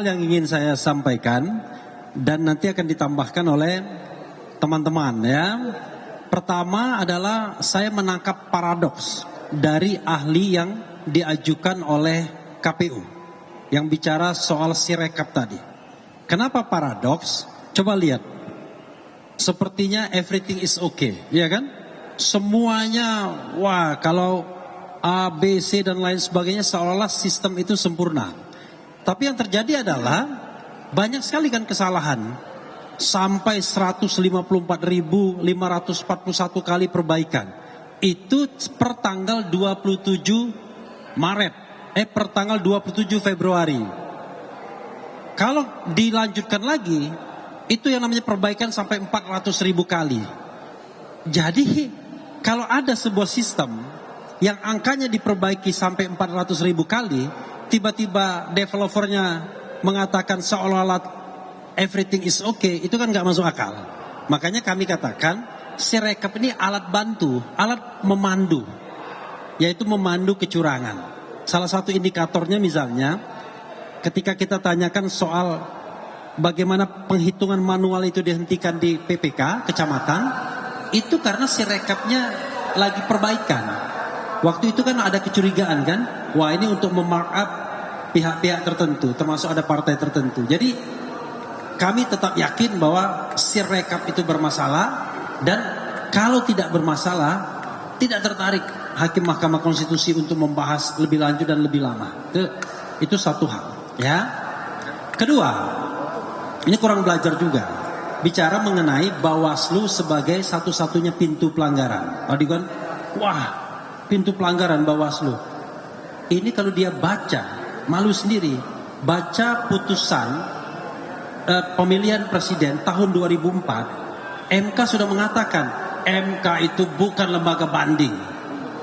yang ingin saya sampaikan dan nanti akan ditambahkan oleh teman-teman ya. Pertama adalah saya menangkap paradoks dari ahli yang diajukan oleh KPU yang bicara soal Sirekap tadi. Kenapa paradoks? Coba lihat. Sepertinya everything is okay, ya kan? Semuanya, wah kalau A, B, C dan lain sebagainya seolah-olah sistem itu sempurna. Tapi yang terjadi adalah banyak sekali kan kesalahan. Sampai 154.541 kali perbaikan. Itu per tanggal 27 Maret. Per tanggal 27 Februari. Kalau dilanjutkan lagi, itu yang namanya perbaikan sampai 400.000 kali. Jadi kalau ada sebuah sistem yang angkanya diperbaiki sampai 400.000 kali, tiba-tiba developernya mengatakan seolah-olah everything is okay, itu kan nggak masuk akal. Makanya kami katakan Sirekap ini alat bantu, alat memandu, yaitu memandu kecurangan. Salah satu indikatornya misalnya, ketika kita tanyakan soal bagaimana penghitungan manual itu dihentikan di PPK, kecamatan, itu karena Sirekapnya lagi perbaikan. Waktu itu kan ada kecurigaan kan, wah ini untuk memarkup pihak-pihak tertentu, termasuk ada partai tertentu. Jadi kami tetap yakin bahwa Sirekap itu bermasalah dan kalau tidak bermasalah, tidak tertarik Hakim Mahkamah Konstitusi untuk membahas lebih lanjut dan lebih lama. Itu satu hal. Ya. Kedua, ini kurang belajar juga. Bicara mengenai Bawaslu sebagai satu-satunya pintu pelanggaran. Tadi kan, wah, pintu pelanggaran Bawaslu. Ini kalau dia baca, malu sendiri. Baca putusan pemilihan presiden tahun 2004, MK sudah mengatakan, MK itu bukan lembaga banding.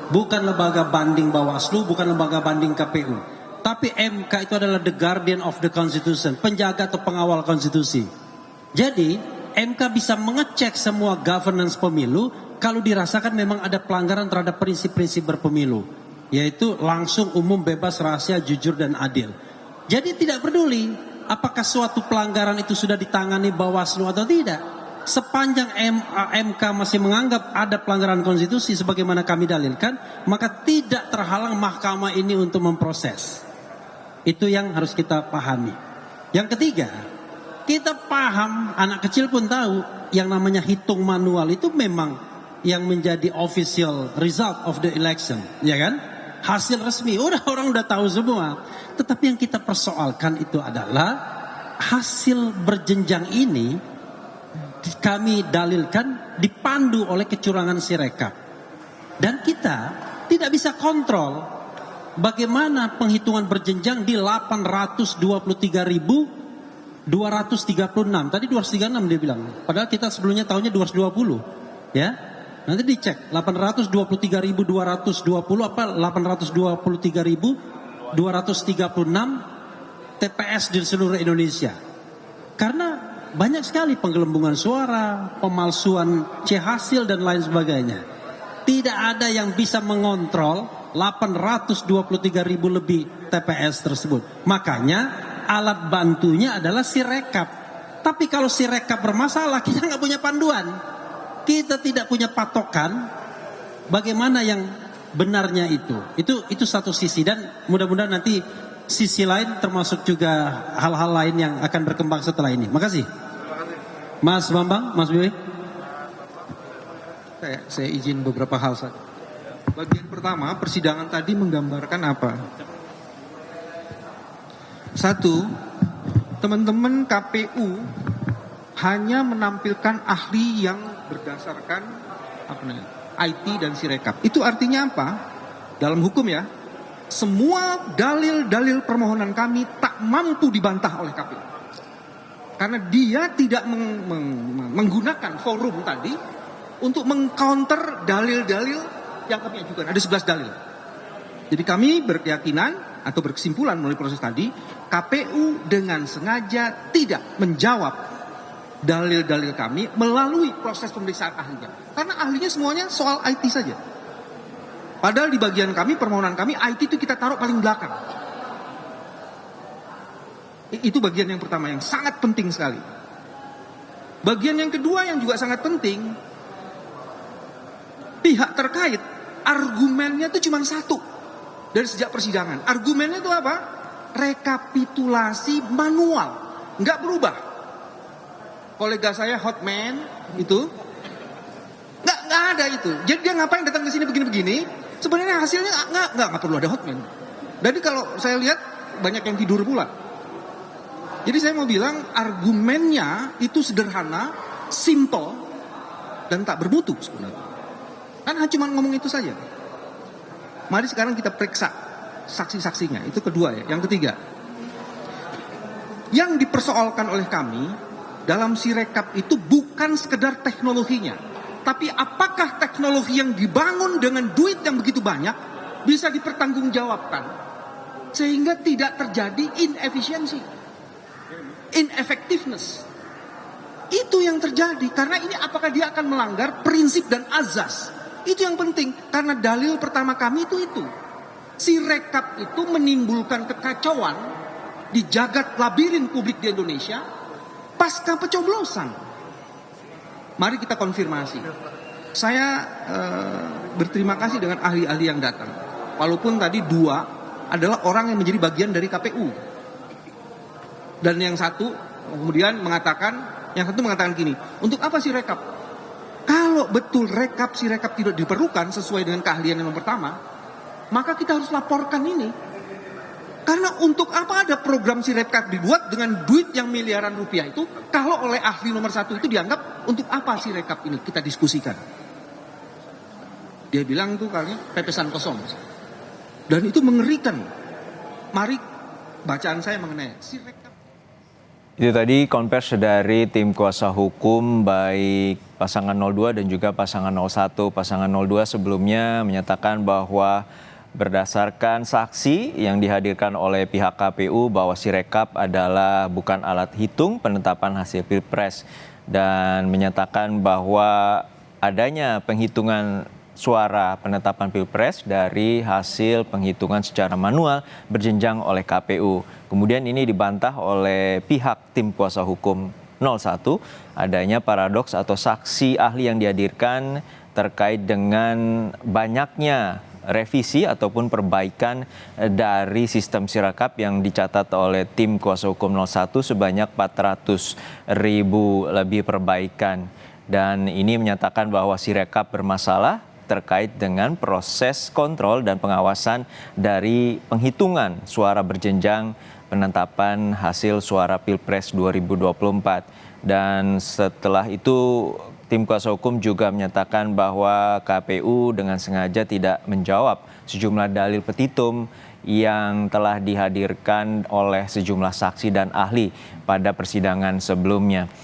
Bukan lembaga banding Bawaslu, bukan lembaga banding KPU. Tapi MK itu adalah the guardian of the constitution, penjaga atau pengawal konstitusi. Jadi MK bisa mengecek semua governance pemilu kalau dirasakan memang ada pelanggaran terhadap prinsip-prinsip berpemilu, yaitu langsung, umum, bebas, rahasia, jujur dan adil. Jadi tidak peduli apakah suatu pelanggaran itu sudah ditangani Bawaslu atau tidak. Sepanjang MK masih menganggap ada pelanggaran konstitusi sebagaimana kami dalilkan, maka tidak terhalang mahkamah ini untuk memproses. Itu yang harus kita pahami. Yang ketiga, kita paham, anak kecil pun tahu, yang namanya hitung manual itu memang yang menjadi official result of the election, ya kan? Hasil resmi, orang udah tahu semua. Tetapi yang kita persoalkan itu adalah hasil berjenjang ini kami dalilkan dipandu oleh kecurangan Sirekap. Dan kita tidak bisa kontrol bagaimana penghitungan berjenjang di 823.236. Tadi 236 dia bilang. Padahal kita sebelumnya tahunnya 220. Ya. Nanti dicek 823.220 apa 823.236 TPS di seluruh Indonesia. Karena banyak sekali penggelembungan suara, pemalsuan C hasil dan lain sebagainya. Tidak ada yang bisa mengontrol 823.000 lebih TPS tersebut. Makanya alat bantunya adalah Sirekap. Tapi kalau Sirekap bermasalah, kita nggak punya panduan. Kita tidak punya patokan bagaimana yang benarnya itu. Itu satu sisi, dan mudah-mudahan nanti sisi lain termasuk juga hal-hal lain yang akan berkembang setelah ini. Makasih. Mas Bambang, Mas Bibi. Saya izin beberapa hal saja. Bagian pertama, persidangan tadi menggambarkan apa? Satu, teman-teman KPU hanya menampilkan ahli yang berdasarkan IT dan Sirekap. Itu artinya apa? Dalam hukum ya, semua dalil-dalil permohonan kami tak mampu dibantah oleh KPU. Karena dia tidak menggunakan forum tadi untuk mengcounter dalil-dalil yang kami ajukan. Ada 11 dalil. Jadi kami berkeyakinan atau berkesimpulan melalui proses tadi, KPU dengan sengaja tidak menjawab dalil-dalil kami melalui proses pemeriksaan ahlinya. Karena ahlinya semuanya soal IT saja. Padahal di bagian kami, permohonan kami, IT itu kita taruh paling belakang. Itu bagian yang pertama yang sangat penting sekali. Bagian yang kedua yang juga sangat penting, pihak terkait argumennya itu cuma satu dari sejak persidangan. Argumennya itu apa? Rekapitulasi manual, nggak berubah. Kolega saya Hotman itu nggak ada itu. Jadi dia ngapain datang ke sini begini-begini? Sebenarnya hasilnya nggak perlu ada Hotman. Jadi kalau saya lihat banyak yang tidur pula. Jadi saya mau bilang argumennya itu sederhana, simple, dan tak bermutu sebenarnya. Kan cuma ngomong itu saja. Mari sekarang kita periksa saksi-saksinya. Itu kedua ya. Yang ketiga, yang dipersoalkan oleh kami dalam Sirekap itu bukan sekedar teknologinya, tapi apakah teknologi yang dibangun dengan duit yang begitu banyak bisa dipertanggungjawabkan sehingga tidak terjadi inefisiensi, ineffectiveness. Itu yang terjadi karena ini apakah dia akan melanggar prinsip dan azas. Itu yang penting karena dalil pertama kami itu. Sirekap itu menimbulkan kekacauan di jagat labirin publik di Indonesia pasca pencoblosan. Mari kita konfirmasi. Saya berterima kasih dengan ahli-ahli yang datang. Walaupun tadi dua adalah orang yang menjadi bagian dari KPU. Dan yang satu kemudian yang satu mengatakan gini, untuk apa Sirekap? Kalau betul Sirekap tidak diperlukan sesuai dengan keahlian yang pertama, maka kita harus laporkan ini. Karena untuk apa ada program Sirekap dibuat dengan duit yang miliaran rupiah itu, kalau oleh ahli nomor satu itu dianggap untuk apa Sirekap ini kita diskusikan. Dia bilang itu kali pepesan kosong. Dan itu mengerikan. Mari bacaan saya mengenai Sirekap. Itu tadi konversi dari tim kuasa hukum baik pasangan 02 dan juga pasangan 01. Pasangan 02 sebelumnya menyatakan bahwa berdasarkan saksi yang dihadirkan oleh pihak KPU bahwa Sirekap adalah bukan alat hitung penetapan hasil Pilpres dan menyatakan bahwa adanya penghitungan suara penetapan Pilpres dari hasil penghitungan secara manual berjenjang oleh KPU. Kemudian ini dibantah oleh pihak tim kuasa hukum 01 adanya paradoks atau saksi ahli yang dihadirkan terkait dengan banyaknya revisi ataupun perbaikan dari sistem Sirekap yang dicatat oleh tim kuasa hukum 01 sebanyak 400.000 lebih perbaikan. Dan ini menyatakan bahwa Sirekap bermasalah terkait dengan proses kontrol dan pengawasan dari penghitungan suara berjenjang penetapan hasil suara Pilpres 2024. Dan setelah itu tim kuasa hukum juga menyatakan bahwa KPU dengan sengaja tidak menjawab sejumlah dalil petitum yang telah dihadirkan oleh sejumlah saksi dan ahli pada persidangan sebelumnya.